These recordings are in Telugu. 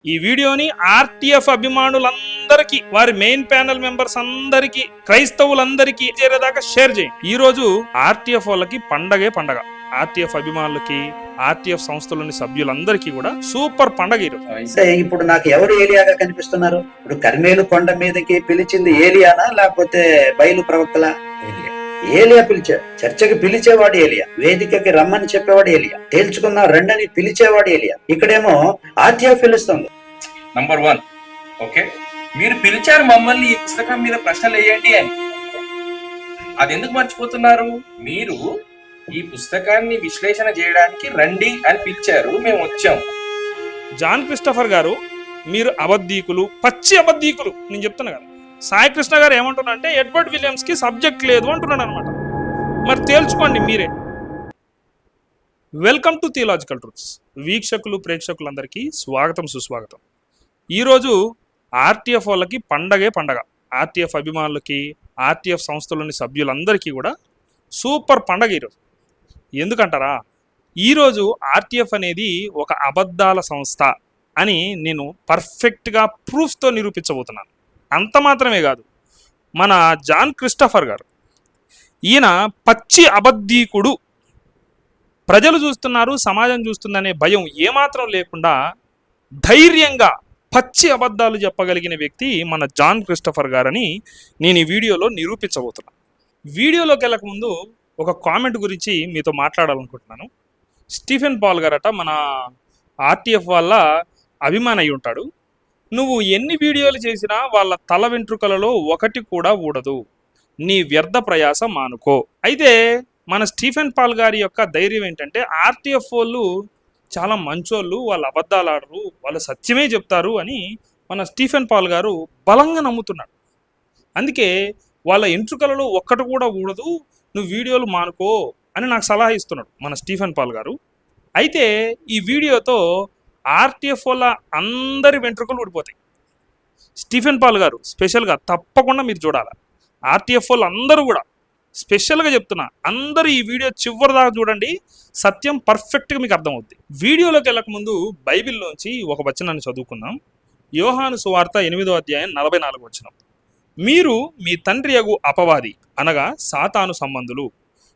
ఈ వీడియోని ఆర్టీఎఫ్ అభిమానులందరికీ, వారి మెయిన్ ప్యానెల్ మెంబర్స్ అందరికీ, క్రైస్తవులందరికీ చేరేదాకా షేర్ చేయండి. ఈ రోజు ఆర్టీఎఫ్ వాళ్ళకి పండగే పండగ. ఆర్టీఎఫ్ అభిమానులకి, ఆర్టీఎఫ్ సంస్థలోని సభ్యులందరికీ కూడా సూపర్ పండగ ఈరోజు. ఇప్పుడు నాకు ఎవరు ఏలియాగా కనిపిస్తున్నారు? ఇప్పుడు కర్మేలు కొండ మీదకి పిలిచింది ఏలియానా లేకపోతే బయలు ప్రవక్తలా? ఏలియా పిలిచాడు. చర్చకి పిలిచేవాడు ఏలియా, వేదికకి రమ్మని చెప్పేవాడు ఏలియా, తేల్చుకుందాం రెండని పిలిచేవాడు ఏలియా. ఇక్కడేమో ఆర్టీఎఫ్ పిలుస్తుంది. నంబర్ 1, ఓకే, మీరు పిలిచారు మమ్మల్ని ఈ పుస్తకం మీద ప్రశ్నలు వేయండి అని. అది ఎందుకు మర్చిపోతున్నారు? మీరు ఈ పుస్తకాన్ని విశ్లేషణ చేయడానికి రండి అని పిలిచారు, మేము వచ్చాం. జాన్ క్రిస్టఫర్ గారు, మీరు అబద్ధీకులు, పచ్చి అబద్ధీకులు. నేను చెప్తున్నా కదా, సాయి కృష్ణ గారు ఏమంటున్నా అంటే ఎడ్వర్డ్ విలియమ్స్ కి సబ్జెక్ట్ లేదు అంటున్నాడు అనమాట. మరి తేల్చుకోండి మీరే. Welcome to theological truths. వీక్షకులు, ప్రేక్షకులందరికీ స్వాగతం, సుస్వాగతం. ఈరోజు ఆర్టీఎఫ్ వాళ్ళకి పండగే పండగ. ఆర్టీఎఫ్ అభిమానులకి, ఆర్టీఎఫ్ సంస్థలోని సభ్యులందరికీ కూడా సూపర్ పండగ ఈరోజు. ఎందుకంటారా? ఈరోజు ఆర్టీఎఫ్ అనేది ఒక అబద్ధాల సంస్థ అని నేను పర్ఫెక్ట్గా ప్రూఫ్తో నిరూపించబోతున్నాను. అంత మాత్రమే కాదు, మన జాన్ క్రిస్టఫర్ గారు, ఈయన పచ్చి అబద్ధీకుడు. ప్రజలు చూస్తున్నారు, సమాజం చూస్తుందనే భయం ఏమాత్రం లేకుండా ధైర్యంగా పచ్చి అబద్ధాలు చెప్పగలిగిన వ్యక్తి మన జాన్ క్రిస్టఫర్ గారని నేను ఈ వీడియోలో నిరూపించబోతున్నాను. వీడియోలోకి వెళ్ళక ముందు ఒక కామెంట్ గురించి మీతో మాట్లాడాలనుకుంటున్నాను. స్టీఫెన్ పాల్ గారట మన ఆర్టీఎఫ్ వాళ్ళ అభిమాని అయి ఉంటాడు. నువ్వు ఎన్ని వీడియోలు చేసినా వాళ్ళ తల వెంట్రుకలలో ఒకటి కూడా ఊడదు, నీ వ్యర్థ ప్రయాస మానుకో. అయితే మన స్టీఫెన్ పాల్ గారి యొక్క ధైర్యం ఏంటంటే ఆర్టీఎఫ్ వాళ్ళు చాలా మంచోళ్ళు, వాళ్ళు అబద్ధాలు ఆడరు, వాళ్ళు సత్యమే చెప్తారు అని మన స్టీఫెన్ పాల్ గారు బలంగా నమ్ముతున్నాడు. అందుకే వాళ్ళ ఎంట్రుకలలో ఒక్కటి కూడా ఊడదు, నువ్వు వీడియోలు మానుకో అని నాకు సలహా ఇస్తున్నాడు మన స్టీఫెన్ పాల్ గారు. అయితే ఈ వీడియోతో ఆర్టీఎఫ్ వల్ల అందరి వెంట్రుకలు ఊడిపోతాయి. స్టీఫెన్ పాల్ గారు స్పెషల్గా తప్పకుండా మీరు చూడాలి. ఆర్టీఎఫ్ వాళ్ళు అందరూ కూడా స్పెషల్గా చెప్తున్నా, అందరూ ఈ వీడియో చివరి దాకా చూడండి, సత్యం పర్ఫెక్ట్గా మీకు అర్థమవుద్ది. వీడియోలోకి వెళ్ళక ముందు బైబిల్లోంచి ఒక వచనాన్ని చదువుకుందాం. యోహాను సువార్త 8వ అధ్యాయం 44వ వచనం. మీరు మీ తండ్రి యగు అపవాది అనగా సాతాను సంబంధులు,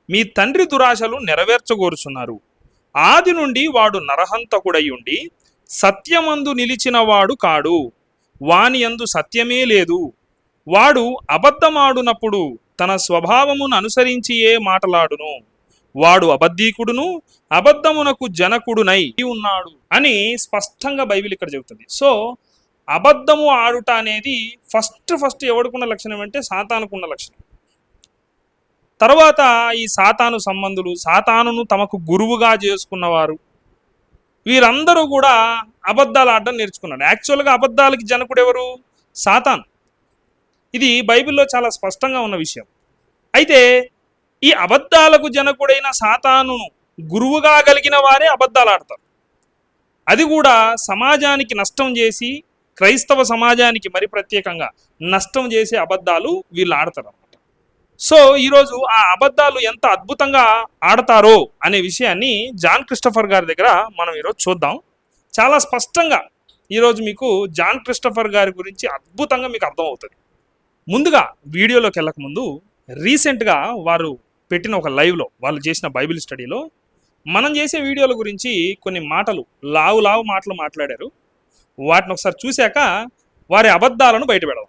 మీ తండ్రి దురాశలు నెరవేర్చగోరుచున్నారు. ఆది నుండి వాడు నరహంతకుడై ఉండి సత్యమందు నిలిచినవాడు కాడు, వాని యందు సత్యమే లేదు. వాడు అబద్ధమాడునప్పుడు తన స్వభావమును అనుసరించియే మాటలాడును. వాడు అబద్ధీకుడును అబద్ధమునకు జనకుడునై ఉన్నాడు అని స్పష్టంగా బైబిల్ ఇక్కడ చెబుతుంది. సో అబద్ధము ఆడుట అనేది ఫస్ట్ ఎవడుకున్న లక్షణం అంటే సాతానుకున్న లక్షణం. తర్వాత ఈ సాతాను సంబంధులు, సాతానును తమకు గురువుగా చేసుకున్నవారు, వీరందరూ కూడా అబద్ధాలు ఆడడం నేర్చుకున్నాడు. యాక్చువల్గా అబద్ధాలకి జనకుడు ఎవరు? సాతాను. ఇది బైబిల్లో చాలా స్పష్టంగా ఉన్న విషయం. అయితే ఈ అబద్ధాలకు జనకుడైన సాతానును గురువుగా కలిగిన వారే అబద్ధాలు ఆడతారు. అది కూడా సమాజానికి నష్టం చేసి, క్రైస్తవ సమాజానికి మరి ప్రత్యేకంగా నష్టం చేసే అబద్ధాలు వీళ్ళు ఆడతారు అన్నమాట. సో ఈరోజు ఆ అబద్ధాలు ఎంత అద్భుతంగా ఆడతారో అనే విషయాన్ని జాన్ క్రిస్టఫర్ గారి దగ్గర మనం ఈరోజు చూద్దాం. చాలా స్పష్టంగా ఈరోజు మీకు జాన్ క్రిస్టఫర్ గారి గురించి అద్భుతంగా మీకు అర్థమవుతుంది. ముందుగా వీడియోలోకి వెళ్ళక ముందు రీసెంట్గా వారు పెట్టిన ఒక లైవ్లో, వాళ్ళు చేసిన బైబిల్ స్టడీలో మనం చేసే వీడియోల గురించి కొన్ని మాటలు, లావు మాటలు మాట్లాడారు. వాటిని ఒకసారి చూశాక వారి అబద్ధాలను బయటపెడదాం.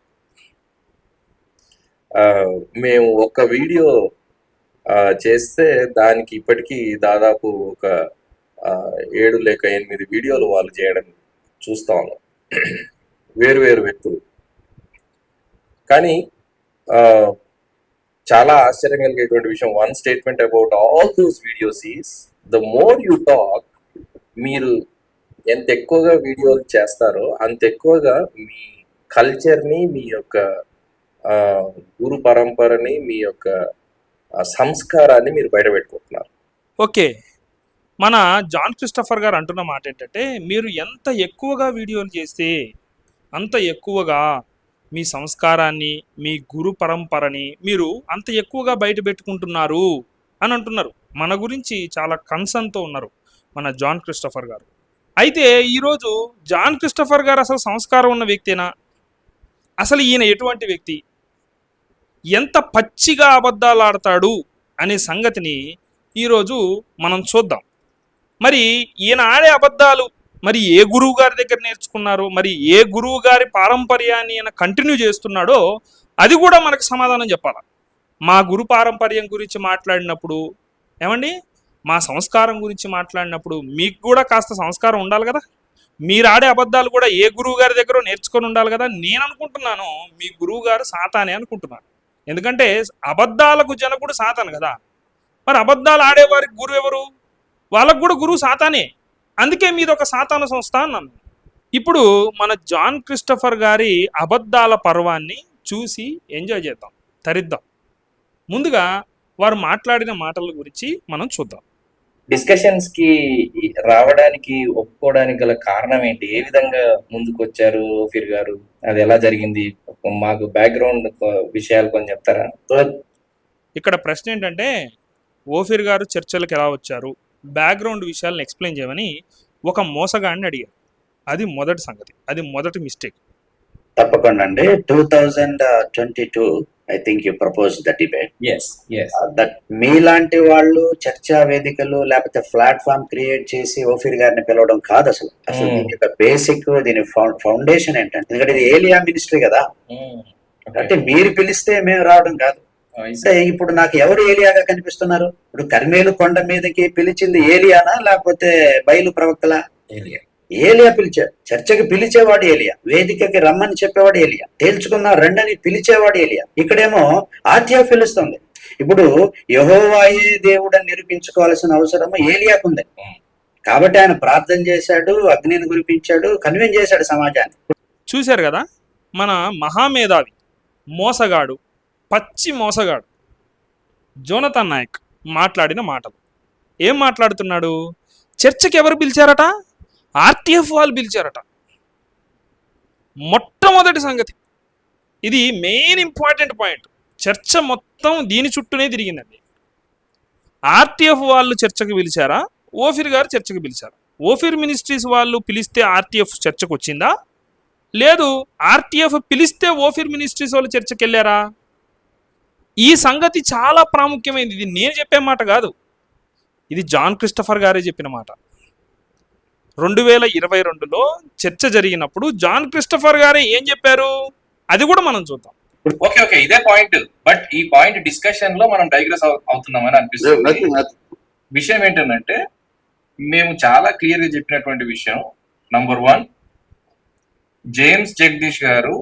మేము ఒక వీడియో చేస్తే దానికి ఇప్పటికీ దాదాపు ఒక 7 లేక 8 వీడియోలు వాళ్ళు చేయడం చూస్తా ఉన్నాం, వేరు వ్యక్తులు. కానీ చాలా ఆశ్చర్యం కలిగేటువంటి విషయం, one statement about all those videos is the more you talk, మీరు ఎంత ఎక్కువగా వీడియోలు చేస్తారో అంత ఎక్కువగా మీ కల్చర్ని, మీ యొక్క గురు పరంపరని, మీ యొక్క సంస్కారాన్ని మీరు బయట పెట్టుకుంటున్నారు. ఓకే, మన జాన్ క్రిస్టఫర్ గారు అంటున్న మాట ఏంటంటే, మీరు ఎంత ఎక్కువగా వీడియోలు చేస్తే అంత ఎక్కువగా మీ సంస్కారాన్ని, మీ గురు పరంపరని మీరు అంత ఎక్కువగా బయట పెట్టుకుంటున్నారు అని అంటున్నారు. మన గురించి చాలా కన్సర్న్తో ఉన్నారు మన జాన్ క్రిస్టఫర్ గారు. అయితే ఈరోజు జాన్ క్రిస్టఫర్ గారు అసలు సంస్కారం ఉన్న వ్యక్తేనా? అసలు ఈయన ఎటువంటి వ్యక్తి? ఎంత పచ్చిగా అబద్ధాలు ఆడతాడు అనే సంగతిని ఈరోజు మనం చూద్దాం. మరి ఈయన ఆడే అబద్ధాలు మరి ఏ గురువు గారి దగ్గర నేర్చుకున్నారు, మరి ఏ గురువు గారి పారంపర్యాన్ని ఈయన కంటిన్యూ చేస్తున్నాడో అది కూడా మనకు సమాధానం చెప్పాలి. మా గురు పారంపర్యం గురించి మాట్లాడినప్పుడు ఏమండి, మా సంస్కారం గురించి మాట్లాడినప్పుడు మీకు కూడా కాస్త సంస్కారం ఉండాలి కదా. మీరు ఆడే అబద్ధాలు కూడా ఏ గురువు గారి దగ్గర నేర్చుకొని ఉండాలి కదా. నేను అనుకుంటున్నాను మీ గురువు గారు సాతానే అనుకుంటున్నాను. ఎందుకంటే అబద్ధాలకు జనకుడు సాతాను కదా. మరి అబద్ధాలు ఆడేవారికి గురువు ఎవరు? వాళ్ళకు కూడా గురువు సాతానే. అందుకే మీది ఒక సాతాను సంస్థ అన్నాను. ఇప్పుడు మన జాన్ క్రిస్టఫర్ గారి అబద్ధాల పర్వాన్ని చూసి ఎంజాయ్ చేద్దాం, తరిద్దాం. ముందుగా వారు మాట్లాడిన మాటల గురించి మనం చూద్దాం. డిస్కషన్స్ కి రావడానికి ఒప్పుకోవడానికి గల కారణం ఏంటి? ఏ విధంగా ముందుకు వచ్చారు ఓఫీర్ గారు? అది ఎలా జరిగింది? మాకు బ్యాక్గ్రౌండ్ విషయాలు కొంచెం చెప్తారా? ఇక్కడ ప్రశ్న ఏంటంటే ఓఫీర్ గారు చర్చలకు ఎలా వచ్చారు, బ్యాక్గ్రౌండ్ విషయాలను ఎక్స్ప్లెయిన్ చేయమని ఒక మోసగాడిని అడిగారు. అది మొదటి సంగతి, అది మొదటి మిస్టేక్. తప్పకుండా అండి. 2022 I think you propose the debate. That మీలాంటి వాళ్ళు చర్చా వేదికలు లేకపోతే ప్లాట్ఫామ్ క్రియేట్ చేసి ఓఫీర్ గారిని పిలవడం కాదు. అసలు దీని యొక్క బేసిక్, దీని ఫౌండేషన్ ఏంటంటే, ఎందుకంటే ఇది ఏలియా మినిస్ట్రీ కదా. అంటే మీరు పిలిస్తే మేము రావడం కాదు. అంటే ఇప్పుడు నాకు ఎవరు ఏలియాగా కనిపిస్తున్నారు? ఇప్పుడు కర్మేలు కొండ మీదకి పిలిచింది ఏలియానా లేకపోతే బయలు ప్రవక్తలా? ఏలియా పిలిచాడు. చర్చకి పిలిచేవాడు ఏలియా, వేదికకి రమ్మని చెప్పేవాడు ఏలియా, తేల్చుకున్న రెండని పిలిచేవాడు ఏలియా. ఇక్కడేమో ఆత్యా పిలుస్తుంది. ఇప్పుడు యెహోవాయే దేవుడని నిరూపించుకోవాల్సిన అవసరం ఏలియాకు ఉంది. కాబట్టి ఆయన ప్రార్థన చేశాడు, అగ్నిని కురిపించాడు, కన్విన్స్ చేశాడు సమాజాన్ని. చూశారు కదా, మన మహామేధావి మోసగాడు, పచ్చి మోసగాడు జోనథన్ నాయక్ మాట్లాడిన మాటలు. ఏం మాట్లాడుతున్నాడు? చర్చకి ఎవరు పిలిచారట? ఆర్టీఎఫ్ వాళ్ళు పిలిచారట. మొట్టమొదటి సంగతి ఇది, మెయిన్ ఇంపార్టెంట్ పాయింట్. చర్చ మొత్తం దీని చుట్టూనే తిరిగిందండి. ఆర్టీఎఫ్ వాళ్ళు చర్చకు పిలిచారా, ఓఫీర్ గారు చర్చకు పిలిచారా? ఓఫీర్ మినిస్ట్రీస్ వాళ్ళు పిలిస్తే ఆర్టీఎఫ్ చర్చకు వచ్చిందా, లేదు ఆర్టీఎఫ్ పిలిస్తే ఓఫీర్ మినిస్ట్రీస్ వాళ్ళు చర్చకి వెళ్ళారా? ఈ సంగతి చాలా ప్రాముఖ్యమైనది. ఇది నేను చెప్పే మాట కాదు, ఇది జాన్ క్రిస్టఫర్ గారే చెప్పిన మాట. 2022లో చర్చ జరిగినప్పుడు జాన్ క్రిస్టఫర్ గారే ఏం చెప్పారు అది కూడా మనం చూద్దాం. ఓకే, ఇదే పాయింట్. బట్ ఈ పాయింట్ డిస్కషన్ లో మనం డైగ్రెస్ అవుతున్నామని అనిపిస్తుంది. విషయం ఏంటంటే, మేము చాలా క్లియర్ గా చెప్పినటువంటి విషయం, నంబర్ 1, జేమ్స్ జగదీష్ గారు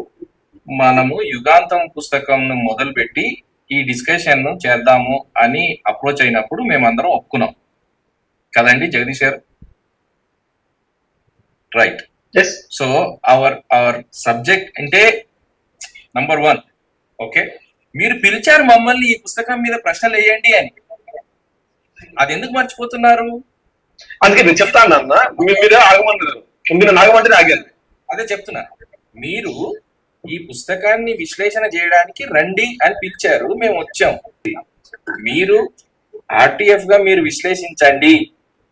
మనము యుగాంతం పుస్తకం మొదలుపెట్టి ఈ డిస్కషన్ చేద్దాము అని అప్రోచ్ అయినప్పుడు మేమందరం ఒప్పుకున్నాం కదండి జగదీష్ గారు? రైట్. సో అవర్ సబ్జెక్ట్ అంటే నంబర్ 1, ఓకే, మీరు పిలిచారు మమ్మల్ని ఈ పుస్తకం మీద ప్రశ్నలు వేయండి అని. అది ఎందుకు మర్చిపోతున్నారు? అందుకే నేను చెప్తాను అన్న, మీరే ఆగమన్నారు, మీరు నాగమంటే ఆగారు. అదే చెప్తున్నా, మీరు ఈ పుస్తకాన్ని విశ్లేషణ చేయడానికి రండి అని పిలిచారు, మేము వచ్చాం. మీరు ఆర్టీఎఫ్ గా మీరు విశ్లేషించండి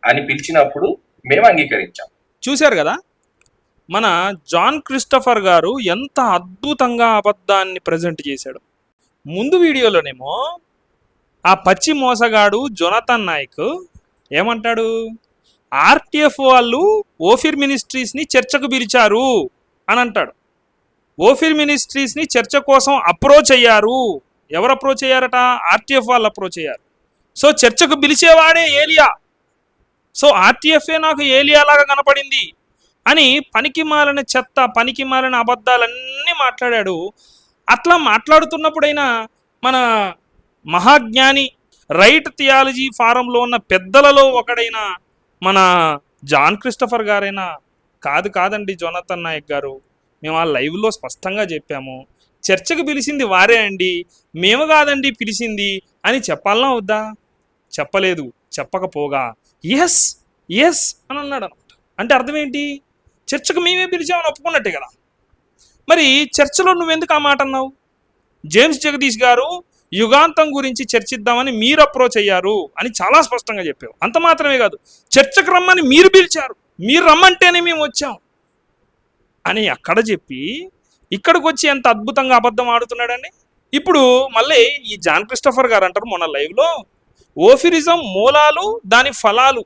అని పిలిచినప్పుడు మేము అంగీకరించాం. చూశారు కదా, మన జాన్ క్రిస్టఫర్ గారు ఎంత అద్భుతంగా అబద్ధాన్ని ప్రజెంట్ చేశాడు. ముందు వీడియోలోనేమో ఆ పచ్చి మోసగాడు జోనథన్ నాయక్ ఏమంటాడు? ఆర్టీఎఫ్ వాళ్ళు ఓఫీర్ మినిస్ట్రీస్ని చర్చకు పిలిచారు అని అంటాడు. ఓఫీర్ మినిస్ట్రీస్ని చర్చ కోసం అప్రోచ్ అయ్యారు. ఎవరు అప్రోచ్ అయ్యారట? ఆర్టీఎఫ్ వాళ్ళు అప్రోచ్ అయ్యారు. సో చర్చకు పిలిచేవాడే ఏలియా. సో ఆర్టీఎఫ్ఏ నాకు ఏలియా లాగా కనపడింది అని పనికి మాలిన చెత్త, పనికి మాలిన అబద్ధాలన్నీ మాట్లాడాడు. అట్లా మాట్లాడుతున్నప్పుడైనా మన మహాజ్ఞాని రైట్ థియాలజీ ఫారంలో ఉన్న పెద్దలలో ఒకడైన మన జాన్ క్రిస్టఫర్ గారైనా కాదండి జోనథన్ నాయక్ గారు, మేము ఆ లైవ్లో స్పష్టంగా చెప్పాము, చర్చకు పిలిచింది వారే అండి, మేము కాదండి పిలిచింది అని చెప్పాలనా వద్దా? చెప్పలేదు. చెప్పకపోగా ఎస్ అని అన్నాడు అనమాట. అంటే అర్థం ఏంటి? చర్చకు మేమే పిలిచామని ఒప్పుకున్నట్టే కదా. మరి చర్చలో నువ్వెందుకు ఆ మాట అన్నావు? జేమ్స్ జగదీష్ గారు యుగాంతం గురించి చర్చిద్దామని మీరు అప్రోచ్ అయ్యారు అని చాలా స్పష్టంగా చెప్పావు. అంత మాత్రమే కాదు, చర్చకు రమ్మని మీరు పిలిచారు, మీరు రమ్మంటేనే మేము వచ్చాం అని అక్కడ చెప్పి ఇక్కడికి వచ్చి ఎంత అద్భుతంగా అబద్ధం ఆడుతున్నాడండి. ఇప్పుడు మళ్ళీ ఈ జాన్ క్రిస్టఫర్ గారు అంటారు మొన్న లైవ్లో, ఓఫిరిజం మూలాలు దాని ఫలాలు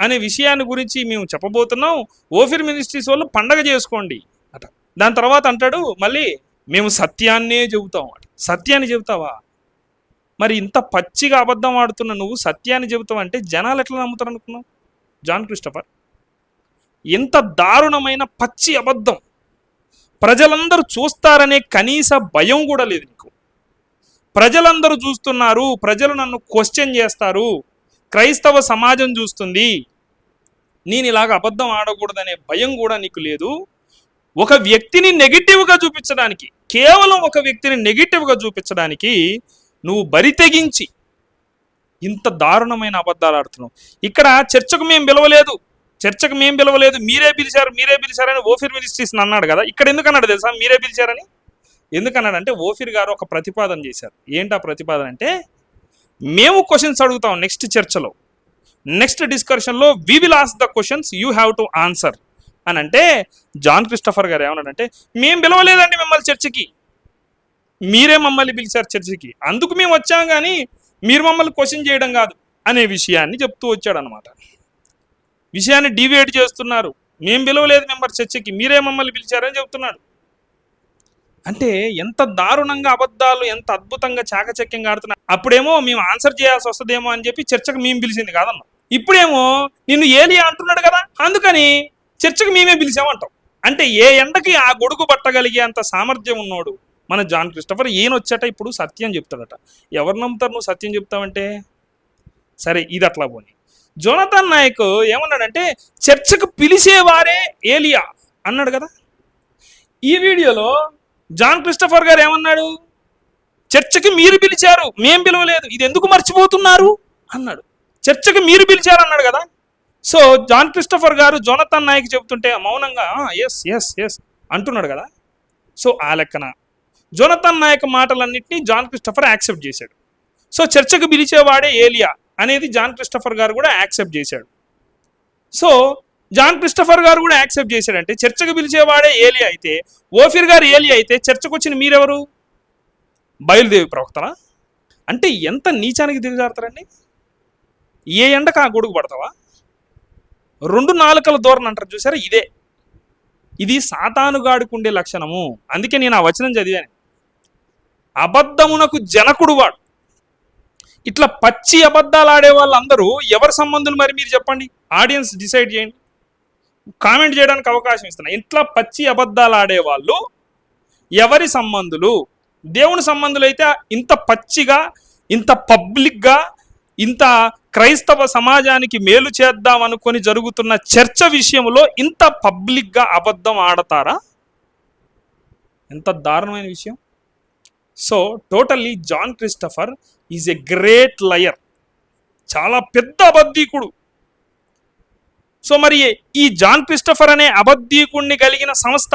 అనే విషయాన్ని గురించి మేము చెప్పబోతున్నాం, ఓఫిర్ మినిస్ట్రీస్ వాళ్ళు పండగ చేసుకోండి అట. దాని తర్వాత అంటాడు మళ్ళీ మేము సత్యాన్నే చెబుతాం అట. సత్యాన్ని చెబుతావా? మరి ఇంత పచ్చిగా అబద్ధం ఆడుతున్న నువ్వు సత్యాన్ని చెబుతావు అంటే జనాలు ఎట్లా నమ్ముతారు అనుకున్నావు? జాన్ క్రిస్టఫర్ ఎంత దారుణమైన పచ్చి అబద్ధం. ప్రజలందరూ చూస్తారనే కనీస భయం కూడా లేదు నీకు. ప్రజలందరూ చూస్తున్నారు, ప్రజలు నన్ను క్వశ్చన్ చేస్తారు, క్రైస్తవ సమాజం చూస్తుంది, నేను ఇలాగ అబద్ధం ఆడకూడదనే భయం కూడా నీకు లేదు. ఒక వ్యక్తిని నెగిటివ్గా చూపించడానికి, కేవలం ఒక వ్యక్తిని నెగిటివ్గా చూపించడానికి నువ్వు బరి తెగించి ఇంత దారుణమైన అబద్ధాలు ఆడుతున్నావు. ఇక్కడ చర్చకు మేము పిలవలేదు, మీరే పిలిచారని ఓఫిర్ మినిస్ట్రీస్ అన్నాడు కదా. ఇక్కడ ఎందుకు అన్నాడు తెలుసా మీరే పిలిచారని? ఎందుకన్నాడంటే ఓఫిర్ గారు ఒక ప్రతిపాదన చేశారు. ఏంటా ప్రతిపాదన అంటే, మేము క్వశ్చన్స్ అడుగుతాం నెక్స్ట్ చర్చలో, నెక్స్ట్ డిస్కషన్లో we will ask the questions, you have to answer అని అంటే, జాన్ క్రిస్టఫర్ గారు ఏమన్నాడంటే, మేము పిలవలేదండి మిమ్మల్ని చర్చకి, మీరే మమ్మల్ని పిలిచారు చర్చకి, అందుకు మేము వచ్చాం కానీ మీరు మమ్మల్ని క్వశ్చన్ చేయడం కాదు అనే విషయాన్ని చెప్తూ వచ్చాడు అనమాట. విషయాన్ని డివేట్ చేస్తున్నారు. మేము పిలవలేదు మెంబర్ చర్చకి, మీరే మమ్మల్ని పిలిచారని చెప్తున్నాడు. అంటే ఎంత దారుణంగా అబద్ధాలు, ఎంత అద్భుతంగా చాకచక్యంగా ఆడుతున్నారు. అప్పుడేమో మేము ఆన్సర్ చేయాల్సి వస్తుందేమో అని చెప్పి చర్చకు మేము పిలిచింది కాదన్న. ఇప్పుడేమో నిన్ను ఏలియా అంటున్నాడు కదా, అందుకని చర్చకు మేమే పిలిచామంటాం. అంటే ఏ ఎండకి ఆ గొడుగు పట్టగలిగే అంత సామర్థ్యం ఉన్నోడు మన జాన్ క్రిస్టఫర్. ఈయన వచ్చాట ఇప్పుడు సత్యం చెప్తాడట. ఎవరు నమ్ముతారు నువ్వు సత్యం చెప్తావంటే? సరే ఇది అట్లా పోనీ. జోనథన్ నాయక్ ఏమన్నాడంటే, చర్చకు పిలిచేవారే ఏలియా అన్నాడు కదా. ఈ వీడియోలో జాన్ క్రిస్టఫర్ గారు ఏమన్నాడు? చర్చకి మీరు పిలిచారు, మేం పిలవలేదు, ఇది ఎందుకు మర్చిపోతున్నారు అన్నాడు. చర్చకి మీరు పిలిచారు అన్నాడు కదా. సో జాన్ క్రిస్టఫర్ గారు జోనథన్ నాయక్ చెబుతుంటే మౌనంగా ఎస్ ఎస్ ఎస్ అంటున్నాడు కదా. సో ఆ లెక్కన జోనథన్ నాయక్ మాటలన్నింటినీ జాన్ క్రిస్టఫర్ యాక్సెప్ట్ చేశాడు. సో చర్చకు పిలిచేవాడే ఏలియా అనేది జాన్ క్రిస్టఫర్ గారు కూడా యాక్సెప్ట్ చేశాడు. సో జాన్ క్రిస్టఫర్ గారు కూడా యాక్సెప్ట్ చేశాడంటే చర్చకు పిలిచేవాడే ఏలియా అయితే, ఓఫిర్ గారు ఏలియా అయితే చర్చకు వచ్చిన మీరెవరు? బయలుదేవి ప్రవక్తలా? అంటే ఎంత నీచానికి దిగజారుతారండి. ఏ ఎండకు ఆ గొడుగు పడతావా? 2 నాలుకల ధోరణి అంటారు చూసారా, ఇది సాతానుగాడుకుండే లక్షణము. అందుకే నేను ఆ వచనం చదివాను, అబద్ధమునకు జనకుడు వాడు. ఇట్లా పచ్చి అబద్ధాలు ఆడే వాళ్ళందరూ ఎవరి సంబంధులు మరి మీరు చెప్పండి, ఆడియన్స్ డిసైడ్ చేయండి, కామెంట్ చేయడానికి అవకాశం ఇస్తున్నా. ఇట్లా పచ్చి అబద్ధాలు ఆడే వాళ్ళు ఎవరి సంబంధులు? దేవుని సంబంధులు అయితే ఇంత పచ్చిగా, ఇంత పబ్లిక్గా, ఇంత క్రైస్తవ సమాజానికి మేలు చేద్దాం అనుకొని జరుగుతున్న చర్చ విషయంలో ఇంత పబ్లిక్గా అబద్ధం ఆడతారా? ఎంత దారుణమైన విషయం. So totally John Christopher is a great liar, చాలా పెద్ద అబద్ధీకుడు. సో మరి ఈ జాన్ క్రిస్టఫర్ అనే అబద్ధీకుణ్ణి కలిగిన సంస్థ,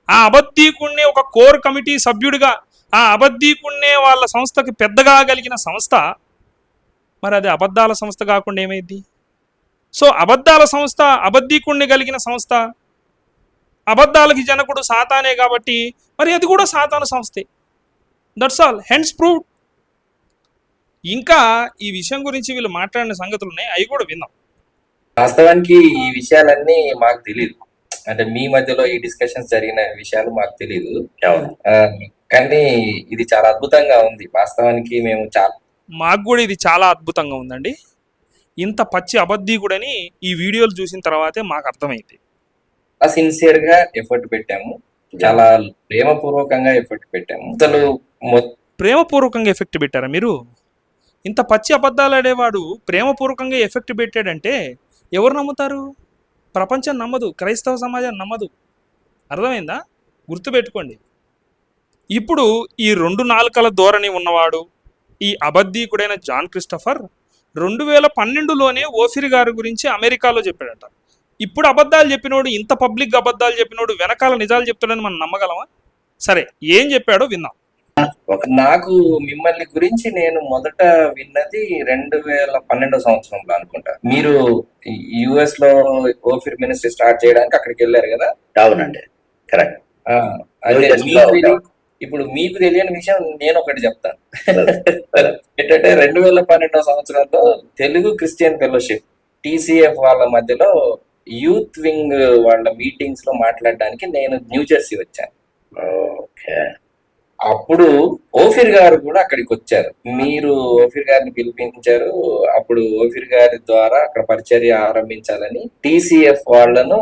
ఆ అబద్ధీకుణ్ణి ఒక కోర్ కమిటీ సభ్యుడిగా, ఆ అబద్ధీకుణ్ణే వాళ్ళ సంస్థకి పెద్దగా కలిగిన సంస్థ, మరి అది అబద్ధాల సంస్థ కాకుండా ఏమైంది? సో అబద్ధాల సంస్థ, అబద్ధీకుణ్ణి కలిగిన సంస్థ, అబద్ధాలకి జనకుడు సాతానే కాబట్టి మరి అది కూడా సాతాను సంస్థే. That's all, hence proved. ఇంకా ఈ విషయం గురించి వీళ్ళు మాట్లాడిన సంగతులు ఉన్నాయి, అవి కూడా విన్నాం. వాస్తవానికి ఈ విషయాలన్నీ మాకు తెలియదు, అంటే మీ మధ్యలో ఈ డిస్కషన్స్ జరిగిన విషయాలు మాకు తెలియదు. కానీ ఇది చాలా అద్భుతంగా ఉంది. వాస్తవానికి మాకు కూడా ఇది చాలా అద్భుతంగా ఉందండి. ఇంత పచ్చి అబద్ధీకుడని ఈ వీడియోలు చూసిన తర్వాతే మాకు అర్థమైంది. సిన్సియర్ గా ఎఫర్ట్ పెట్టాము, చాలా ప్రేమపూర్వకంగా ఎఫర్ట్ పెట్టాము. అసలు ప్రేమపూర్వకంగా ఎఫెక్ట్ పెట్టారా మీరు? ఇంత పచ్చి అబద్ధాలు ఆడేవాడు ప్రేమపూర్వకంగా ఎఫెక్ట్ పెట్టాడంటే ఎవరు నమ్ముతారు? ప్రపంచం నమ్మదు, క్రైస్తవ సమాజం నమ్మదు. అర్థమైందా? గుర్తుపెట్టుకోండి. ఇప్పుడు ఈ 2 నాలుకల ధోరణి ఉన్నవాడు ఈ అబద్ధీకుడైన జాన్ క్రిస్టఫర్ 2012లోనే ఓఫిర్ గారి గురించి అమెరికాలో చెప్పాడట. ఇప్పుడు అబద్ధాలు చెప్పినోడు, ఇంత పబ్లిక్ అబద్ధాలు చెప్పినోడు వెనకాల నిజాలు చెప్తాడని మనం నమ్మగలమా? సరే, ఏం చెప్పాడో విన్నాం. నాకు మిమ్మల్ని గురించి నేను మొదట విన్నది 2012 సంవత్సరంలో అనుకుంటా. మీరు యుఎస్ లో ఓఫిర్ మినిస్ట్రీ స్టార్ట్ చేయడానికి అక్కడికి వెళ్ళారు కదా. అవునండి, కరెక్ట్. ఆ, అదే ఇప్పుడు మీకు తెలియని విషయం నేను ఒకటి చెప్తాను. ఏంటంటే 2012 సంవత్సరంలో తెలుగు క్రిస్టియన్ ఫెలోషిప్ టీసీఎఫ్ వాళ్ళ మధ్యలో యూత్ వింగ్ వాళ్ళ మీటింగ్స్ లో మాట్లాడడానికి నేను న్యూ జెర్సీ వచ్చాను. ఓకే. అప్పుడు ఓఫిర్ గారు కూడా అక్కడికి వచ్చారు. మీరు ఓఫిర్ గారిని పిలిపించారు. అప్పుడు ఓఫిర్ గారి ద్వారా అక్కడ పరిచర్య ఆరంభించాలని టీసీఎఫ్ వాళ్ళను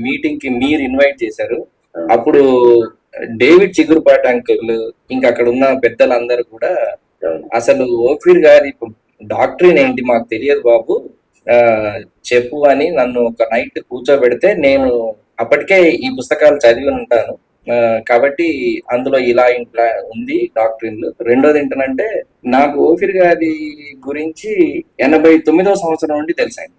మీటింగ్ కి మీరు ఇన్వైట్ చేశారు. అప్పుడు డేవిడ్ చిగురుపాటి అంకుల్ ఇంకా అక్కడ ఉన్న పెద్దలందరూ కూడా అసలు ఓఫిర్ గారి డాక్టరీన్ ఏంటి మాకు తెలియదు బాబు, చెప్పు అని నన్ను ఒక నైట్ కూర్చోబెడితే నేను అప్పటికే ఈ పుస్తకాలు చదివి ఉంటాను కాబట్టి అందులో ఇలా ఇంట్లో ఉంది డాక్టరీన్లు. రెండోది ఏంటంటే నాకు ఓఫిర్ గారి గురించి 89వ సంవత్సరం నుండి తెలిసాను.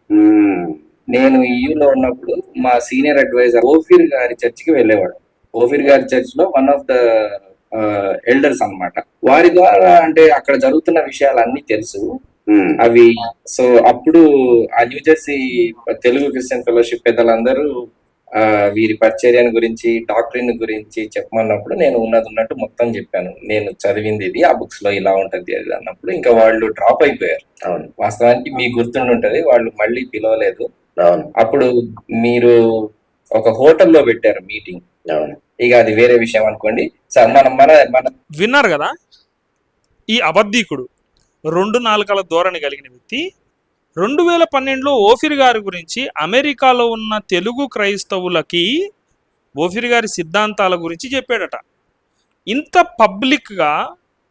నేను ఈయూలో ఉన్నప్పుడు మా సీనియర్ అడ్వైజర్ ఓఫిర్ గారి చర్చికి వెళ్ళేవాడు. ఓఫిర్ గారి చర్చ్ లో వన్ ఆఫ్ ద ఎల్డర్స్ అన్నమాట. వారి ద్వారా అంటే అక్కడ జరుగుతున్న విషయాలు అన్ని తెలుసు అవి. సో అప్పుడు ఆ new Jersey Telugu Christian fellowship పెద్దలందరూ వీరి పరిచర్యను గురించి డాక్టరీన్ గురించి చెప్పమన్నప్పుడు నేను ఉన్నట్టు మొత్తం చెప్పాను. నేను చదివింది ఇది, ఆ బుక్స్ లో ఇలా ఉంటది అది అన్నప్పుడు ఇంకా వాళ్ళు డ్రాప్ అయిపోయారు. వాస్తవానికి మీకు గుర్తుండి ఉంటది, వాళ్ళు మళ్ళీ పిలవలేదు. అప్పుడు మీరు ఒక హోటల్లో పెట్టారు మీటింగ్. ఇక అది వేరే విషయం అనుకోండి. సార్ మన విన్నారు కదా, ఈ అబద్ధీకుడు 2 నాలుకల ధోరణి కలిగిన వ్యక్తి 2012లో ఓఫిర్ గారి గురించి అమెరికాలో ఉన్న తెలుగు క్రైస్తవులకి ఓఫిర్ గారి సిద్ధాంతాల గురించి చెప్పాడట. ఇంత పబ్లిక్గా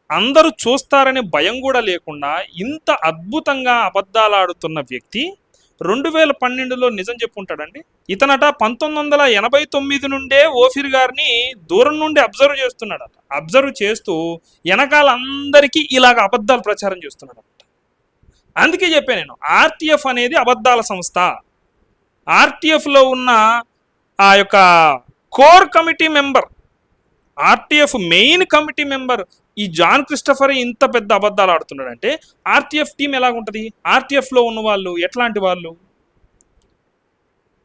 అందరూ చూస్తారనే భయం కూడా లేకుండా ఇంత అద్భుతంగా అబద్ధాలు ఆడుతున్న వ్యక్తి 2012లో నిజం చెప్పుంటాడండి. ఇతనట 1989 నుండే ఓఫిర్ గారిని దూరం నుండి అబ్జర్వ్ చేస్తున్నాడట. అబ్జర్వ్ చేస్తూ వెనకాల అందరికీ ఇలాగ అబద్ధాలు ప్రచారం చేస్తున్నాడు. అందుకే చెప్పాను నేను, ఆర్టీఎఫ్ అనేది అబద్ధాల సంస్థ. ఆర్టీఎఫ్లో ఉన్న ఆ యొక్క core committee member, RTF main committee member ఈ జాన్ క్రిస్టఫర్ ఇంత పెద్ద అబద్ధాలు ఆడుతున్నాడంటే ఆర్టీఎఫ్ టీం ఎలాగుంటుంది? ఆర్టీఎఫ్లో ఉన్న వాళ్ళు ఎట్లాంటి వాళ్ళు?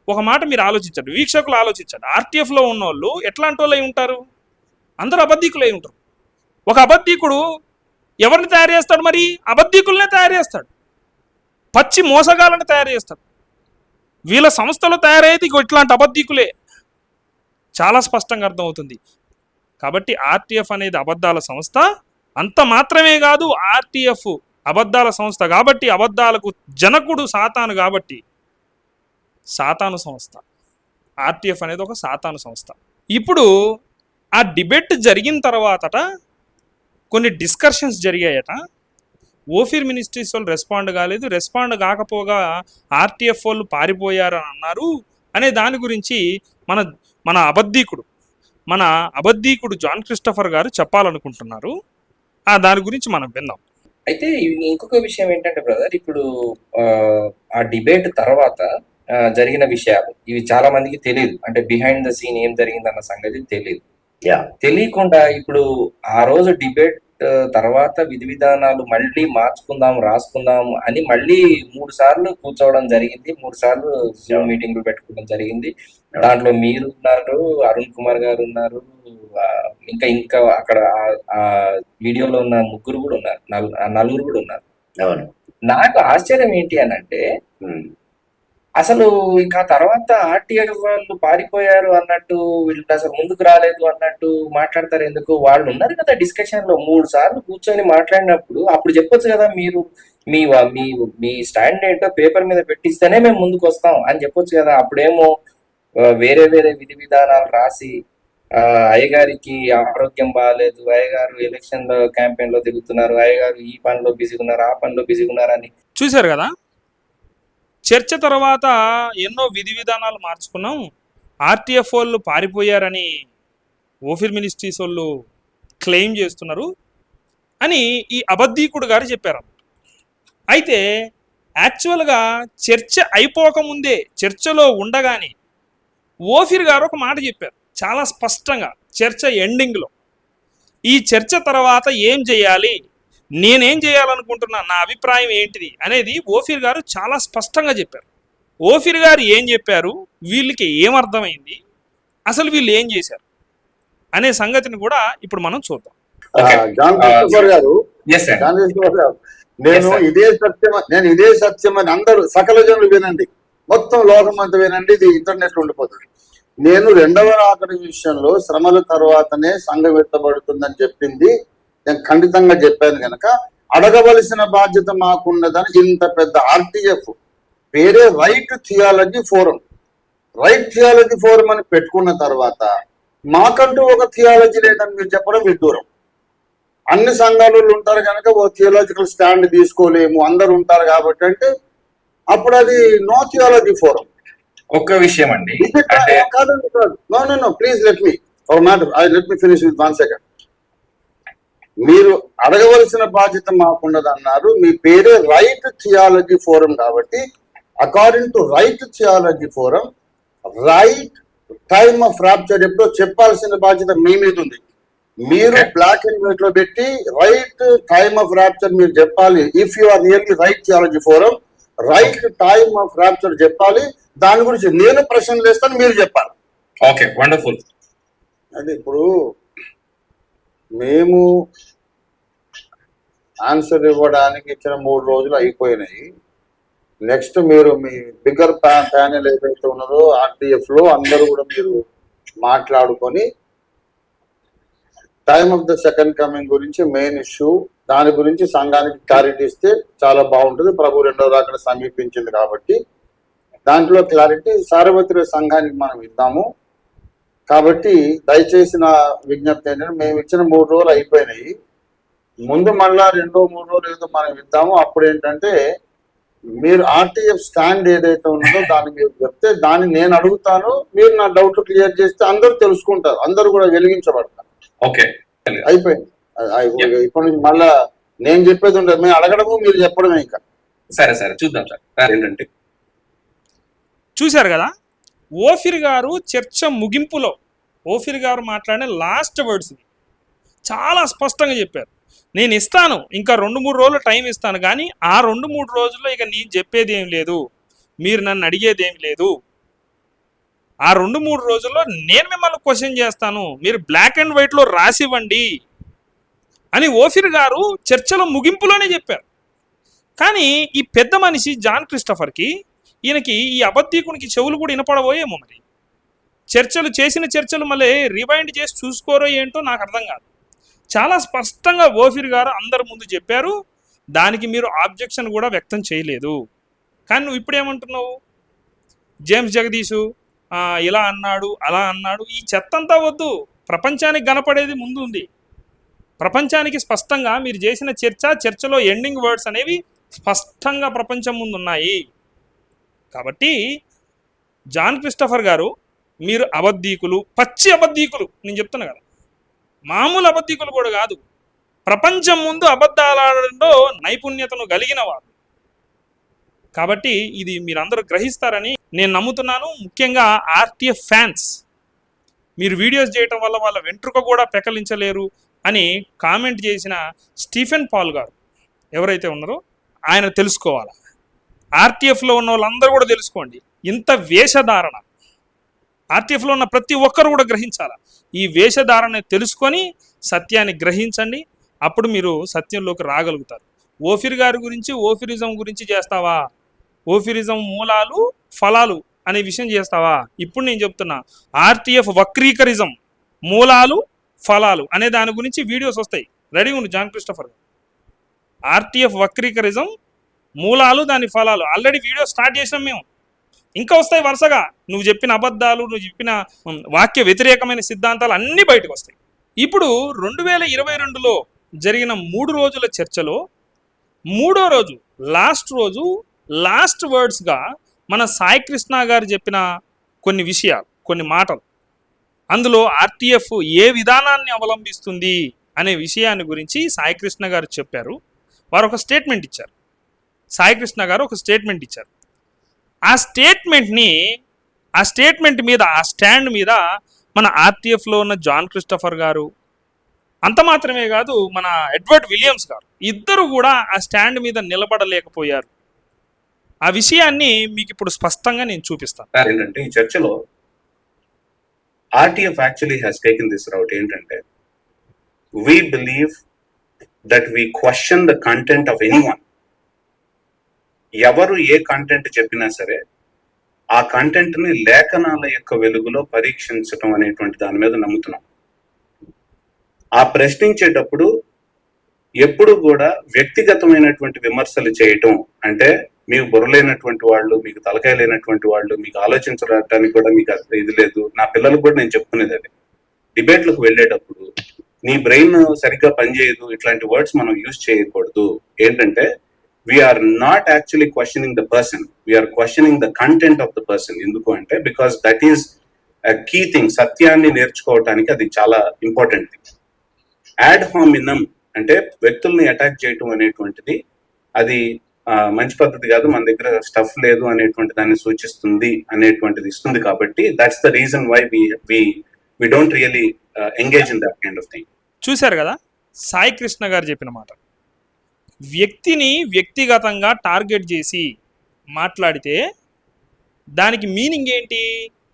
ఒక మాట మీరు ఆలోచించండి, వీక్షకులు ఆలోచించండి. ఆర్టీఎఫ్లో ఉన్న వాళ్ళు ఎట్లాంటి వాళ్ళు అయి ఉంటారు? అందరూ అబద్ధీకులు అయి ఉంటారు. ఒక అబద్ధీకుడు ఎవరిని తయారు చేస్తాడు? మరి అబద్ధీకులనే తయారు చేస్తాడు, పచ్చి మోసగాళ్ళని తయారు చేస్తాడు. వీళ్ళ సంస్థలో తయారయ్యేది ఇట్లాంటి అబద్ధీకులే. చాలా స్పష్టంగా అర్థమవుతుంది. కాబట్టి ఆర్టీఎఫ్ అనేది అబద్ధాల సంస్థ. అంత మాత్రమే కాదు, ఆర్టీఎఫ్ అబద్ధాల సంస్థ కాబట్టి అబద్ధాలకు జనకుడు సాతాను, కాబట్టి సాతాను సంస్థ. ఆర్టీఎఫ్ అనేది ఒక సాతాను సంస్థ. ఇప్పుడు ఆ డిబేట్ జరిగిన తర్వాతట కొన్ని డిస్కషన్స్ జరిగాయట. ఓఫిర్ మినిస్ట్రీస్ వాళ్ళు రెస్పాండ్ కాలేదు, రెస్పాండ్ కాకపోగా ఆర్టీఎఫ్ వాళ్ళు పారిపోయారని అన్నారు అనే దాని గురించి మన అబద్ధీకుడు జాన్ క్రిస్టఫర్ గారు చెప్పాలనుకుంటున్నారు. దాని గురించి మనం విందాం. అయితే ఇంకొక విషయం ఏంటంటే బ్రదర్, ఇప్పుడు ఆ డిబేట్ తర్వాత జరిగిన విషయాలు ఇవి చాలా మందికి తెలియదు. అంటే బిహైండ్ ద సీన్ ఏం జరిగిందన్న సంగతి తెలియదు. తెలియకుండా ఇప్పుడు ఆ రోజు డిబేట్ తర్వాత విధి విధానాలు మళ్ళీ మార్చుకుందాం, రాసుకుందాం అని మళ్ళీ 3 సార్లు కూర్చోవడం జరిగింది. 3 సార్లు జూమ్ మీటింగ్లు పెట్టుకోవడం జరిగింది. దాంట్లో మీరు ఉన్నారు, అరుణ్ కుమార్ గారు ఉన్నారు, ఇంకా అక్కడ ఆ వీడియోలో ఉన్న ముగ్గురు కూడా ఉన్నారు, నలుగురు కూడా ఉన్నారు. నాకు ఆశ్చర్యం ఏంటి అని అంటే, అసలు ఇంకా తర్వాత ఆర్టీఎఫ్ వాళ్ళు పారిపోయారు అన్నట్టు, వీళ్ళు అసలు ముందుకు రాలేదు అన్నట్టు మాట్లాడతారు ఎందుకు? వాళ్ళు ఉన్నారు కదా డిస్కషన్ లో 3 సార్లు కూర్చొని మాట్లాడినప్పుడు అప్పుడు చెప్పొచ్చు కదా, మీరు మీ స్టాండ్ ఏంటో పేపర్ మీద పెట్టిస్తేనే మేము ముందుకు వస్తాం అని చెప్పొచ్చు కదా. అప్పుడేమో వేరే విధి విధానాలు రాసి అయ్యగారికి ఆరోగ్యం బాగాలేదు, అయ్యగారు ఎలక్షన్ లో క్యాంపెయిన్ లో తిరుగుతున్నారు, అయ్యగారు ఈ పనిలో బిజీగా ఉన్నారు, ఆ పనిలో బిజీగా ఉన్నారు అని చూశారు కదా. చర్చ తర్వాత ఎన్నో విధి విధానాలు మార్చుకున్నాం, ఆర్టీఎఫ్ వాళ్ళు పారిపోయారని ఓఫిర్ మినిస్ట్రీస్ వాళ్ళు క్లెయిమ్ చేస్తున్నారు అని ఈ అబద్ధీకుడు గారు చెప్పారు. అయితే యాక్చువల్గా చర్చ అయిపోకముందే, చర్చలో ఉండగానే ఓఫిర్ గారు ఒక మాట చెప్పారు చాలా స్పష్టంగా. చర్చ ఎండింగ్లో ఈ చర్చ తర్వాత ఏం చేయాలి, నేనేం చేయాలనుకుంటున్నా, నా అభిప్రాయం ఏంటిది అనేది ఓఫీర్ గారు చాలా స్పష్టంగా చెప్పారు. ఓఫీర్ గారు ఏం చెప్పారు, వీళ్ళకి ఏమర్థమైంది, అసలు వీళ్ళు ఏం చేశారు అనే సంగతిని కూడా ఇప్పుడు మనం చూద్దాం. జాన్ క్రిస్టోఫర్ గారు, Yes, sir. జాన్ క్రిస్టోఫర్ గారు, Yes, sir. నేను ఇదే సత్యం అని అందరూ సకల జనులు వినండి, మొత్తం లోకమంతా వినండి, ఇది ఇంటర్నెట్ ఉండిపోతుంది. నేను రెండవ రాకడ విషయంలో శ్రమల తర్వాతనే సంఘం ఎత్తబడుతుందని చెప్పింది నేను ఖండితంగా చెప్పాను కనుక అడగవలసిన బాధ్యత మాకున్నదని ఇంత పెద్ద ఆర్టీఎఫ్ పేరే right theology forum, right theology forum అని పెట్టుకున్న తర్వాత మాకంటూ ఒక థియాలజీ లేదని మీరు చెప్పడం విడ్డూరం. అన్ని సంఘాలలో ఉంటారు కనుక ఓ థియాలజికల్ స్టాండ్ తీసుకోలేము, అందరు ఉంటారు కాబట్టి అంటే అప్పుడు అది నో థియాలజీ ఫోరం. ఒక్క విషయం అండి, అంటే no please let me finish with 1 second. మీరు అడగవలసిన బాధ్యత మాకున్నది అన్నారు, మీ పేరే రైట్ థియాలజీ ఫోరం కాబట్టి according to right theology forum right time of rapture ఎప్పుడో చెప్పాల్సిన బాధ్యత మీ మీద ఉంది. మీరు బ్లాక్ అండ్ వైట్ లో పెట్టి రైట్ టైమ్ ఆఫ్ రాప్చర్ మీరు చెప్పాలి. If you are really right theology forum right time of rapture చెప్పాలి. దాని గురించి నేను ప్రశ్నలు వేస్తాను, మీరు చెప్పాలి. Okay, wonderful. అది ఇప్పుడు మేము ఆన్సర్ ఇవ్వడానికి ఇచ్చిన 3 రోజులు అయిపోయినాయి. నెక్స్ట్ మీరు మీ బిగ్గర్ ప్యానెల్ ఏదైతే ఉన్నదో ఆర్టీఎఫ్ లో అందరూ కూడా మీరు మాట్లాడుకొని time of the second coming గురించి మెయిన్ ఇష్యూ దాని గురించి సంఘానికి క్లారిటీ ఇస్తే చాలా బాగుంటుంది. ప్రభు రెండవ రాకడ సమీపించింది కాబట్టి దాంట్లో క్లారిటీ సార్వత్రిక సంఘానికి మనం ఇద్దాము. కాబట్టి దయచేసి నా విజ్ఞప్తి ఏంటంటే మేము ఇచ్చిన 3 రోజులు అయిపోయినాయి, ముందు మళ్ళా 2-3 రోజులు ఏదో మనం ఇద్దాము. అప్పుడు ఏంటంటే మీరు ఆర్టీఎఫ్ స్టాండ్ ఏదైతే ఉన్నదో దాన్ని మీరు చెప్తే దాన్ని నేను అడుగుతాను, మీరు నా డౌట్లు క్లియర్ చేస్తే అందరూ తెలుసుకుంటారు, అందరూ కూడా వెలిగించబడతారు. ఓకే, అయిపోయింది. ఇప్పటి నుంచి మళ్ళా నేను చెప్పేది ఉండదు, మేము అడగడము మీరు చెప్పడమే. ఇంకా సరే సరే చూద్దాం సార్. ఏంటంటే చూశారు కదా, ఓఫీర్ గారు చర్చ ముగింపులో ఓఫీర్ గారు మాట్లాడిన లాస్ట్ వర్డ్స్ చాలా స్పష్టంగా చెప్పారు. నేను ఇస్తాను, ఇంకా 2-3 రోజులు టైం ఇస్తాను, కానీ ఆ 2-3 రోజుల్లో ఇక నేను చెప్పేది ఏం లేదు, మీరు నన్ను అడిగేది ఏం లేదు. ఆ 2-3 రోజుల్లో నేను మిమ్మల్ని క్వశ్చన్ చేస్తాను, మీరు బ్లాక్ అండ్ వైట్లో రాసివ్వండి అని ఓఫీర్ గారు చర్చలో ముగింపులోనే చెప్పారు. కానీ ఈ పెద్ద మనిషి జాన్ క్రిస్టోఫర్కి, ఈయనకి ఈ అబద్ధీకునికి చెవులు కూడా వినపడబోయేమో. మరి చేసిన చర్చలు మళ్ళీ రివైండ్ చేసి చూసుకోరో ఏంటో నాకు అర్థం కాదు. చాలా స్పష్టంగా ఓఫీర్ గారు అందరి ముందు చెప్పారు, దానికి మీరు ఆబ్జెక్షన్ కూడా వ్యక్తం చేయలేదు. కానీ నువ్వు ఇప్పుడేమంటున్నావు, జేమ్స్ జగదీషు ఇలా అన్నాడు అలా అన్నాడు, ఈ చెత్తంతా వద్దు. ప్రపంచానికి కనపడేది ముందు ఉంది. ప్రపంచానికి స్పష్టంగా మీరు చేసిన చర్చలో ఎండింగ్ వర్డ్స్ అనేవి స్పష్టంగా ప్రపంచం ముందు ఉన్నాయి. కాబట్టి జాన్ క్రిస్టోఫర్ గారు, మీరు అబద్ధీకులు, పచ్చి అబద్ధీకులు. నేను చెప్తున్నా కదా, మామూలు అబద్ధీకులు కూడా కాదు, ప్రపంచం ముందు అబద్ధాలాడడంలో నైపుణ్యతను కలిగిన వారు. కాబట్టి ఇది మీరందరూ గ్రహిస్తారని నేను నమ్ముతున్నాను. ముఖ్యంగా ఆర్టీఎఫ్ ఫ్యాన్స్, మీరు వీడియోస్ చేయటం వల్ల వాళ్ళ వెంట్రుక కూడా పెకలించలేరు అని కామెంట్ చేసిన స్టీఫెన్ పాల్ గారు ఎవరైతే ఉన్నారో ఆయన తెలుసుకోవాలి. ఆర్టీఎఫ్లో ఉన్న వాళ్ళందరూ కూడా తెలుసుకోండి. ఇంత వేషధారణ ఆర్టీఎఫ్లో ఉన్న ప్రతి ఒక్కరు కూడా గ్రహించాలి. ఈ వేషధారణ తెలుసుకొని సత్యాన్ని గ్రహించండి, అప్పుడు మీరు సత్యంలోకి రాగలుగుతారు. ఓఫీర్ గారి గురించి, ఓఫీరిజం గురించి చేస్తావా, ఓఫీరిజం మూలాలు ఫలాలు అనే విషయం చేస్తావా? ఇప్పుడు నేను చెప్తున్నా, ఆర్టీఎఫ్ వక్రీకరిజం మూలాలు ఫలాలు అనే దాని గురించి వీడియోస్ వస్తాయి. రెడీ ఉండు జాన్ క్రిస్టోఫర్. ఆర్టీఎఫ్ వక్రీకరిజం మూలాలు దాని ఫలాలు ఆల్రెడీ వీడియో స్టార్ట్ చేసాం మేము, ఇంకా వస్తాయి వరుసగా. నువ్వు చెప్పిన అబద్ధాలు, నువ్వు చెప్పిన వాక్య వ్యతిరేకమైన సిద్ధాంతాలు అన్నీ బయటకు వస్తాయి. ఇప్పుడు 2022లో జరిగిన 3 రోజుల చర్చలో 3వ రోజు లాస్ట్ వర్డ్స్గా మన సాయి కృష్ణ గారు చెప్పిన కొన్ని విషయాలు, కొన్ని మాటలు, అందులో ఆర్టీఎఫ్ ఏ విధానాన్ని అవలంబిస్తుంది అనే విషయాన్ని గురించి సాయి కృష్ణ గారు చెప్పారు. వారు ఒక స్టేట్మెంట్ ఇచ్చారు. సాయి కృష్ణ గారు ఒక స్టేట్మెంట్ ఇచ్చారు. ఆ స్టేట్మెంట్ మీద, ఆ స్టాండ్ మీద మన ఆర్టీఎఫ్లో ఉన్న జాన్ క్రిస్టోఫర్ గారు, అంత మాత్రమే కాదు, మన ఎడ్వర్డ్ విలియమ్స్ గారు ఇద్దరు కూడా ఆ స్టాండ్ మీద నిలబడలేకపోయారు. ఆ విషయాన్ని మీకు ఇప్పుడు స్పష్టంగా నేను చూపిస్తాను. ఏంటంటే ఈ చర్చలో RTF actually has taken this route. ఏంటంటే we believe that we question the content of anyone. ఎవరు ఏ కంటెంట్ చెప్పినా సరే ఆ కంటెంట్ ని లేఖనాల యొక్క వెలుగులో పరీక్షించడం అనేటువంటి దాని మీద నమ్ముతున్నాం. ఆ ప్రశ్నించేటప్పుడు ఎప్పుడు కూడా వ్యక్తిగతమైనటువంటి విమర్శలు చేయటం, అంటే మీకు బుర్రలేనటువంటి వాళ్ళు, మీకు తలకాయ లేనటువంటి వాళ్ళు, మీకు ఆలోచించడానికి కూడా మీకు ఇది లేదు. నా పిల్లలకు కూడా నేను చెప్పుకునేది అది, డిబేట్లకు వెళ్ళేటప్పుడు నీ బ్రెయిన్ సరిగ్గా పనిచేయదు, ఇట్లాంటి వర్డ్స్ మనం యూజ్ చేయకూడదు. ఏంటంటే we're not actually questioning the person, we're questioning the content of the person. ఎందుకు అంటే because that is key thing. సత్యాన్ని నేర్చుకోవటానికి అది చాలా ఇంపార్టెంట్ థింగ్. యాడ్ హామినమ్ అంటే వ్యక్తుల్ని అటాక్ చేయటం అనేటువంటిది అది మంచి పద్ధతి కాదు, మన దగ్గర స్టఫ్ లేదు అనేటువంటి దాన్ని సూచిస్తుంది అనేటువంటిది ఇస్తుంది. కాబట్టి that's the reason why we don't really engage in that kind of thing. చూశారు కదా సాయి కృష్ణ గారు చెప్పిన మాట. వ్యక్తిని వ్యక్తిగతంగా టార్గెట్ చేసి మాట్లాడితే దానికి మీనింగ్ ఏంటి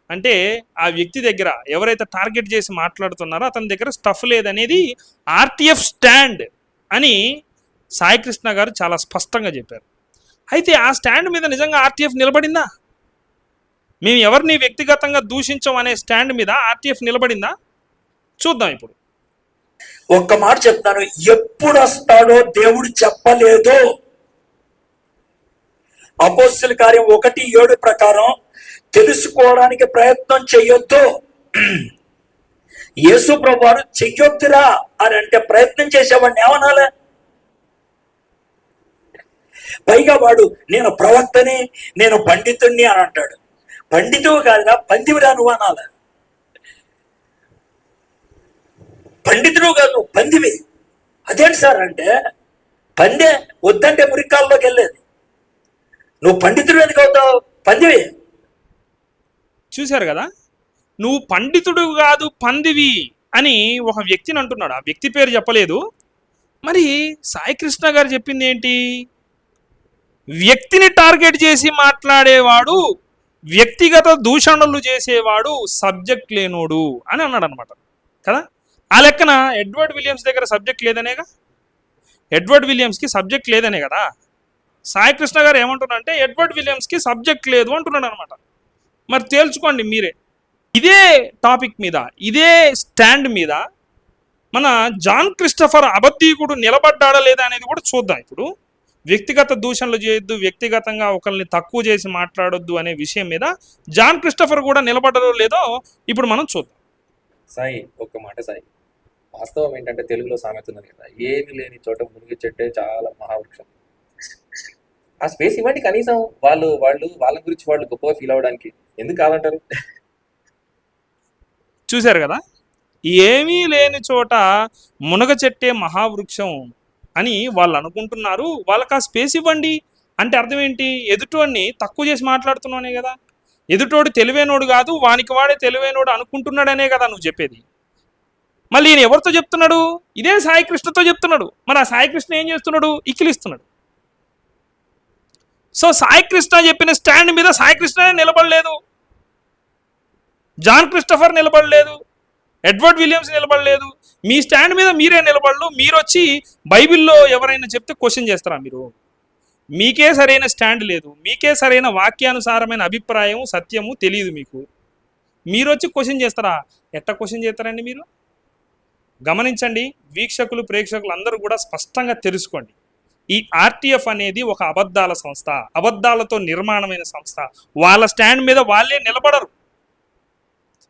అంటే ఆ వ్యక్తి దగ్గర ఎవరైతే టార్గెట్ చేసి మాట్లాడుతున్నారో అతని దగ్గర స్టఫ్ లేదనేది RTF స్టాండ్ అని సాయి కృష్ణ గారు చాలా స్పష్టంగా చెప్పారు. అయితే ఆ స్టాండ్ మీద నిజంగా RTF నిలబడిందా? మేము ఎవరిని వ్యక్తిగతంగా దూషించం అనే స్టాండ్ మీద RTF నిలబడిందా? చూద్దాం ఇప్పుడు. ఒక్క మాట చెప్తాను, ఎప్పుడు వస్తాడో దేవుడు చెప్పలేదు. అపోస్తల కార్యం 1:7 ప్రకారం తెలుసుకోవడానికి ప్రయత్నం చెయ్యొద్దు. యేసు ప్రభువారు చెయ్యొద్దురా అని అంటే ప్రయత్నం చేసేవాడిని ఏమనాలే? పైగా వాడు నేను ప్రవక్తని, నేను పండితుణ్ణి అని అంటాడు. పండితువు కాదురా, పందివిరా నువ్వు అనాలి. పండితుడు కాదు, పందివి. అదేంటి సార్ అంటే పందే వద్దంటే మురికాల్లోకి వెళ్ళేది. నువ్వు పండితుడు ఎందుకు అవుతావు? పందివి. చూశారు కదా, నువ్వు పండితుడు కాదు పందివి అని ఒక వ్యక్తిని అంటున్నాడు. ఆ వ్యక్తి పేరు చెప్పలేదు. మరి సాయి కృష్ణ గారు చెప్పింది ఏంటి? వ్యక్తిని టార్గెట్ చేసి మాట్లాడేవాడు, వ్యక్తిగత దూషణలు చేసేవాడు సబ్జెక్ట్ లేనోడు అని అన్నాడు అనమాట కదా. ఆ లెక్కన ఎడ్వర్డ్ విలియమ్స్ దగ్గర సబ్జెక్ట్ లేదనేగా, ఎడ్వర్డ్ విలియమ్స్కి సబ్జెక్ట్ లేదనే కదా సాయి కృష్ణ గారు ఏమంటున్నారంటే ఎడ్వర్డ్ విలియమ్స్కి సబ్జెక్ట్ లేదు అంటున్నాడు అనమాట. మరి తేల్చుకోండి మీరే. ఇదే టాపిక్ మీద, ఇదే స్టాండ్ మీద మన జాన్ క్రిస్టఫర్ అబద్ధీకుడు నిలబడ్డాడా లేదా అనేది కూడా చూద్దాం ఇప్పుడు. వ్యక్తిగత దూషణలు చేయొద్దు, వ్యక్తిగతంగా ఒకరిని తక్కువ చేసి మాట్లాడొద్దు అనే విషయం మీద జాన్ క్రిస్టఫర్ కూడా నిలబడ్డారో లేదో ఇప్పుడు మనం చూద్దాం. సాయి, ఒక్క మాట సాయి, వాస్తవం ఏంటంటే తెలుగులో సామెత ఉన్నది కదా, ఏమి లేని చోట మునిగి చెట్టే చాలా మహావృక్షం. ఆ స్పేస్ ఇవ్వండి కనీసం. వాళ్ళ గురించి వాళ్ళు గొప్పగా ఫీల్ అవ్వడానికి. ఎందుకు కాదంటారు? చూశారు కదా, ఏమీ లేని చోట మునగ చెట్టే మహావృక్షం అని వాళ్ళు అనుకుంటున్నారు. వాళ్ళకి ఆ స్పేస్ ఇవ్వండి అంటే అర్థం ఏంటి? ఎదుటోడిని తక్కువ చేసి మాట్లాడుతున్నానే కదా. ఎదుటోడు తెలివైనోడు కాదు, వానికి వాడే తెలివైనోడు అనుకుంటున్నాడనే కదా నువ్వు చెప్పేది. మళ్ళీ ఈయన ఎవరితో చెప్తున్నాడు? ఇదే సాయి కృష్ణతో చెప్తున్నాడు. మరి ఆ సాయి కృష్ణ ఏం చేస్తున్నాడు? ఇక్కిలిస్తున్నాడు. సో సాయి కృష్ణ చెప్పిన స్టాండ్ మీద సాయి కృష్ణ నిలబడలేదు, జాన్ క్రిస్టఫర్ నిలబడలేదు, ఎడ్వర్డ్ విలియమ్స్ నిలబడలేదు. మీ స్టాండ్ మీద మీరే నిలబడలు. మీరు వచ్చి బైబిల్లో ఎవరైనా చెప్తే క్వశ్చన్ చేస్తారా మీరు? మీకే సరైన స్టాండ్ లేదు, మీకే సరైన వాక్యానుసారమైన అభిప్రాయం సత్యము తెలియదు మీకు. మీరు వచ్చి క్వశ్చన్ చేస్తారా? ఎట్లా క్వశ్చన్ చేస్తారండి మీరు? గమనించండి, వీక్షకులు ప్రేక్షకులు అందరూ కూడా స్పష్టంగా తెలుసుకోండి. ఈ RTF అనేది ఒక అబద్ధాల సంస్థ, అబద్ధాలతో నిర్మాణమైన సంస్థ. వాళ్ళ స్టాండ్ మీద వాళ్ళే నిలబడరు.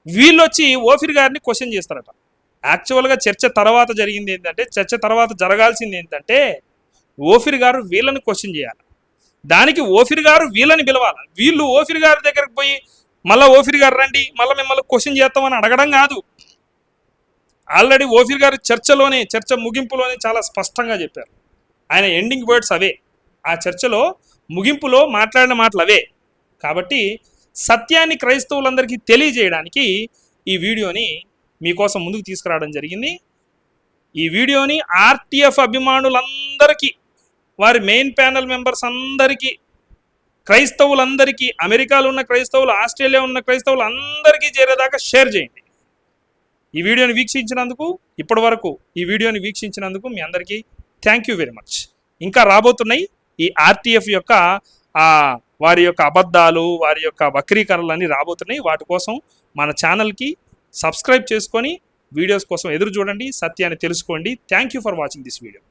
వీళ్ళు వచ్చి ఓఫిర్ గారిని క్వశ్చన్ చేస్తారట. యాక్చువల్గా చర్చ తర్వాత జరిగింది ఏంటంటే, చర్చ తర్వాత జరగాల్సింది ఏంటంటే ఓఫిర్ గారు వీళ్ళని క్వశ్చన్ చేయాలి. దానికి ఓఫిర్ గారు వీళ్ళని పిలవాలి. వీళ్ళు ఓఫిర్ గారి దగ్గరకు పోయి మళ్ళీ ఓఫిర్ గారు రండి మళ్ళీ మిమ్మల్ని క్వశ్చన్ చేస్తామని అడగడం కాదు. ఆల్రెడీ ఓఫిర్ గారు చర్చ ముగింపులోనే చాలా స్పష్టంగా చెప్పారు. ఆయన ఎండింగ్ వర్డ్స్ అవే. ఆ చర్చలో ముగింపులో మాట్లాడిన మాటలు అవే. కాబట్టి సత్యాన్ని క్రైస్తవులందరికీ తెలియజేయడానికి ఈ వీడియోని మీకోసం ముందుకు తీసుకురావడం జరిగింది. ఈ వీడియోని ఆర్టీఎఫ్ అభిమానులందరికీ, వారి మెయిన్ ప్యానెల్ మెంబర్స్ అందరికీ, క్రైస్తవులందరికీ, అమెరికాలో ఉన్న క్రైస్తవులు, ఆస్ట్రేలియా ఉన్న క్రైస్తవులు అందరికీ చేరేదాకా షేర్ చేయండి. ఈ వీడియోని వీక్షించినందుకు, ఇప్పటి వరకు ఈ వీడియోని వీక్షించినందుకు మీ అందరికీ థ్యాంక్ యూ వెరీ మచ్. ఇంకా రాబోతున్నాయి ఈ ఆర్టీఎఫ్ యొక్క వారి యొక్క అబద్ధాలు, వారి యొక్క వక్రీకరణలన్నీ రాబోతున్నాయి. వాటి కోసం మన ఛానల్కి సబ్స్క్రైబ్ చేసుకొని వీడియోస్ కోసం ఎదురు చూడండి, సత్యాన్ని తెలుసుకోండి. Thank you for watching this video.